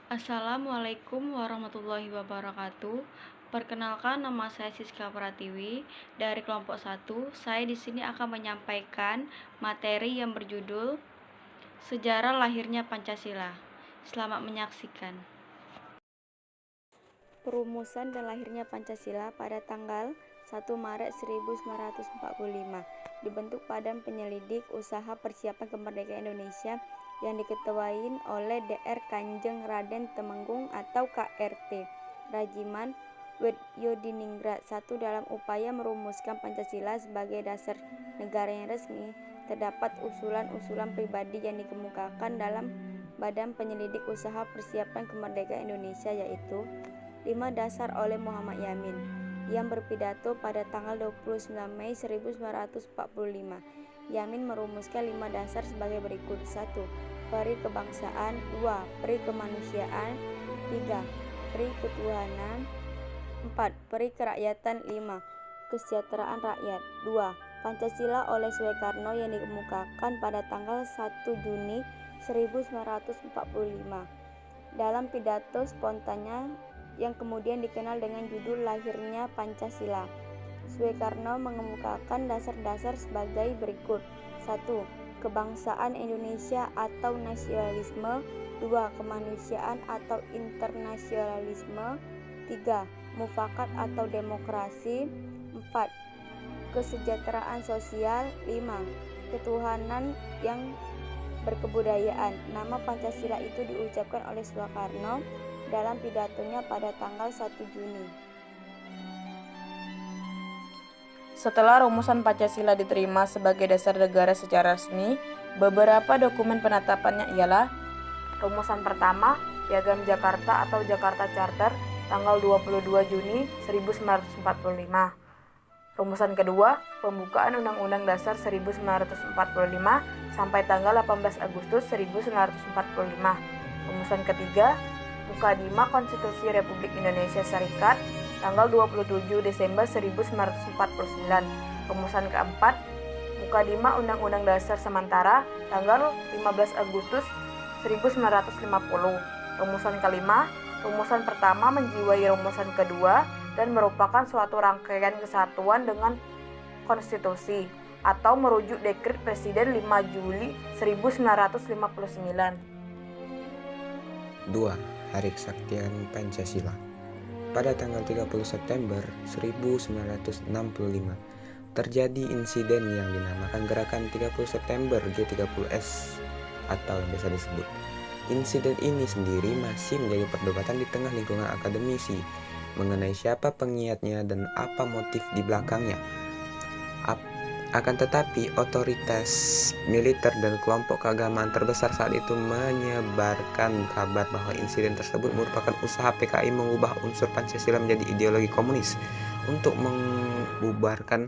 Assalamualaikum warahmatullahi wabarakatuh. Perkenalkan, nama saya Siska Pratiwi dari kelompok 1. Saya di sini akan menyampaikan materi yang berjudul Sejarah Lahirnya Pancasila. Selamat menyaksikan. Perumusan dan lahirnya Pancasila pada tanggal 1 Maret 1945. Dibentuk Badan Penyelidik Usaha Persiapan Kemerdekaan Indonesia yang diketuai oleh Dr. Kanjeng Raden Temenggung atau KRT Rajiman Widyodiningrat. Satu, dalam upaya merumuskan Pancasila sebagai dasar negara yang resmi, terdapat usulan-usulan pribadi yang dikemukakan dalam Badan Penyelidik Usaha Persiapan Kemerdekaan Indonesia, yaitu 5 dasar oleh Muhammad Yamin yang berpidato pada tanggal 29 Mei 1945. Yamin merumuskan 5 dasar sebagai berikut. 1. Peri kebangsaan. 2. Peri kemanusiaan. 3. Peri ketuhanan. 4. Peri kerakyatan. 5. Kesejahteraan rakyat. 2. Pancasila oleh Soekarno yang dikemukakan pada tanggal 1 Juni 1945 dalam pidato spontannya yang kemudian dikenal dengan judul Lahirnya Pancasila. Soekarno mengemukakan dasar-dasar sebagai berikut. 1. Kebangsaan Indonesia atau nasionalisme. 2. Kemanusiaan atau internasionalisme. 3. Mufakat atau demokrasi. 4. Kesejahteraan sosial. 5. Ketuhanan yang berkebudayaan. Nama Pancasila itu diucapkan oleh Soekarno dalam pidatonya pada tanggal 1 Juni. Setelah rumusan Pancasila diterima sebagai dasar negara secara resmi, beberapa dokumen penetapannya ialah: rumusan pertama, Piagam Jakarta atau Jakarta Charter, tanggal 22 Juni 1945. Rumusan kedua, pembukaan Undang-Undang Dasar 1945 sampai tanggal 18 Agustus 1945. Rumusan ketiga, Mukadimah Konstitusi Republik Indonesia Serikat, tanggal 27 Desember 1949. Rumusan keempat, Mukadimah Undang-Undang Dasar Sementara, tanggal 15 Agustus 1950. Rumusan kelima, rumusan pertama menjiwai rumusan kedua dan merupakan suatu rangkaian kesatuan dengan konstitusi atau merujuk dekret Presiden 5 Juli 1959. 2. Hari Kesaktian Pancasila. Pada tanggal 30 September 1965 terjadi insiden yang dinamakan Gerakan 30 September G30S atau yang biasa disebut. Insiden ini sendiri masih menjadi perdebatan di tengah lingkungan akademisi mengenai siapa pengiatnya dan apa motif di belakangnya. Akan tetapi, otoritas militer dan kelompok keagamaan terbesar saat itu menyebarkan kabar bahwa insiden tersebut merupakan usaha PKI mengubah unsur Pancasila menjadi ideologi komunis untuk membubarkan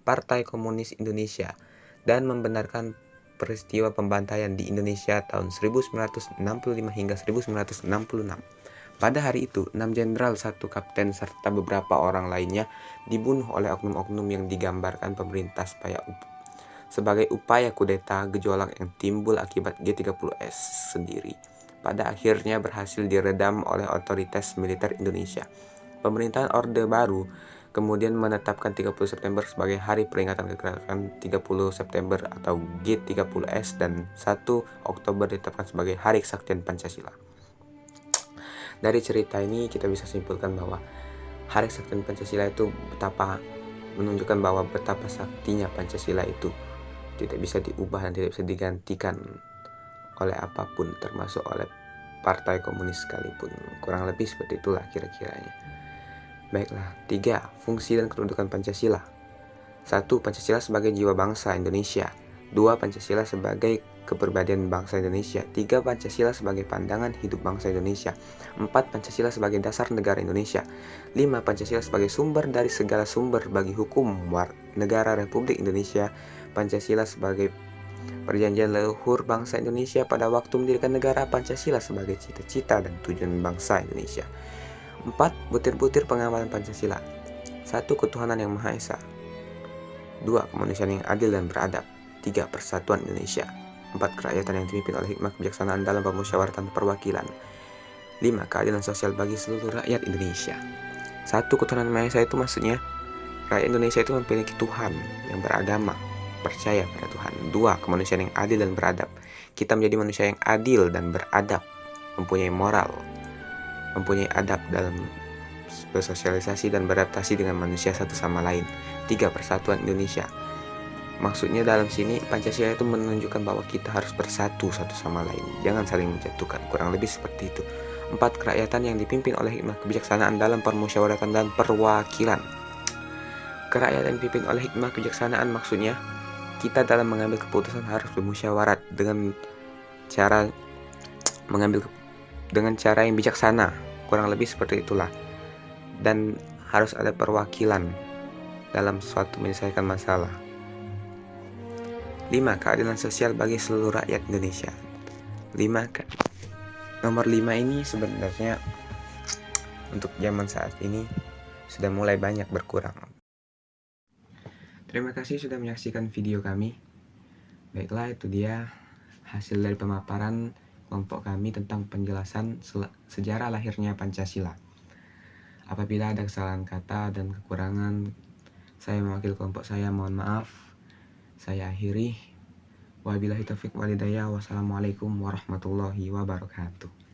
Partai Komunis Indonesia dan membenarkan peristiwa pembantaian di Indonesia tahun 1965 hingga 1966. Pada hari itu, 6 jenderal, 1 kapten, serta beberapa orang lainnya dibunuh oleh oknum-oknum yang digambarkan pemerintah sebagai upaya kudeta gejolak yang timbul akibat G30S sendiri. Pada akhirnya berhasil diredam oleh otoritas militer Indonesia. Pemerintahan Orde Baru kemudian menetapkan 30 September sebagai hari peringatan gerakan 30 September atau G30S dan 1 Oktober ditetapkan sebagai Hari Kesaktian Pancasila. Dari cerita ini kita bisa simpulkan bahwa Hari Kesaktian Pancasila itu menunjukkan bahwa betapa saktinya Pancasila itu tidak bisa diubah dan tidak bisa digantikan oleh apapun, termasuk oleh partai komunis sekalipun. Kurang lebih seperti itulah kira-kiranya. Baiklah, 3. Fungsi dan kedudukan Pancasila. 1. Pancasila sebagai jiwa bangsa Indonesia. 2. Pancasila sebagai kepribadian bangsa Indonesia. 3. Pancasila sebagai pandangan hidup bangsa Indonesia. 4. Pancasila sebagai dasar negara Indonesia. 5. Pancasila sebagai sumber dari segala sumber bagi hukum negara Republik Indonesia. Pancasila sebagai perjanjian leluhur bangsa Indonesia pada waktu mendirikan negara. Pancasila sebagai cita-cita dan tujuan bangsa Indonesia. 4. Butir-butir pengamalan Pancasila. 1. Ketuhanan yang Maha Esa. 2. Kemanusiaan yang adil dan beradab. 3. Persatuan Indonesia. 4. Kerakyatan yang dipimpin oleh hikmah kebijaksanaan dalam permusyawaratan perwakilan. 5. Keadilan sosial bagi seluruh rakyat Indonesia. 1. Ketuhanan Maha Esa itu maksudnya rakyat Indonesia itu memiliki Tuhan yang beragama, percaya pada Tuhan. 2. Kemanusiaan yang adil dan beradab. Kita menjadi manusia yang adil dan beradab, mempunyai moral, mempunyai adab dalam bersosialisasi dan beradaptasi dengan manusia satu sama lain. 3. Persatuan Indonesia. Maksudnya dalam sini Pancasila itu menunjukkan bahwa kita harus bersatu satu sama lain, jangan saling menjatuhkan, kurang lebih seperti itu. 4. Kerakyatan yang dipimpin oleh hikmah kebijaksanaan dalam permusyawaratan dan perwakilan. Kerakyatan yang dipimpin oleh hikmah kebijaksanaan maksudnya kita dalam mengambil keputusan harus bermusyawarat dengan cara yang bijaksana, kurang lebih seperti itulah. Dan harus ada perwakilan dalam suatu menyelesaikan masalah. 5. Keadilan sosial bagi seluruh rakyat Indonesia. Nomor 5 ini sebenarnya untuk zaman saat ini sudah mulai banyak berkurang. Terima kasih sudah menyaksikan video kami. Baiklah, itu dia hasil dari pemaparan kelompok kami tentang penjelasan sejarah lahirnya Pancasila. Apabila ada kesalahan kata dan kekurangan, saya mewakili kelompok saya mohon maaf. Saya akhiri. Wabillahi taufiq walhidayah. Wassalamualaikum warahmatullahi wabarakatuh.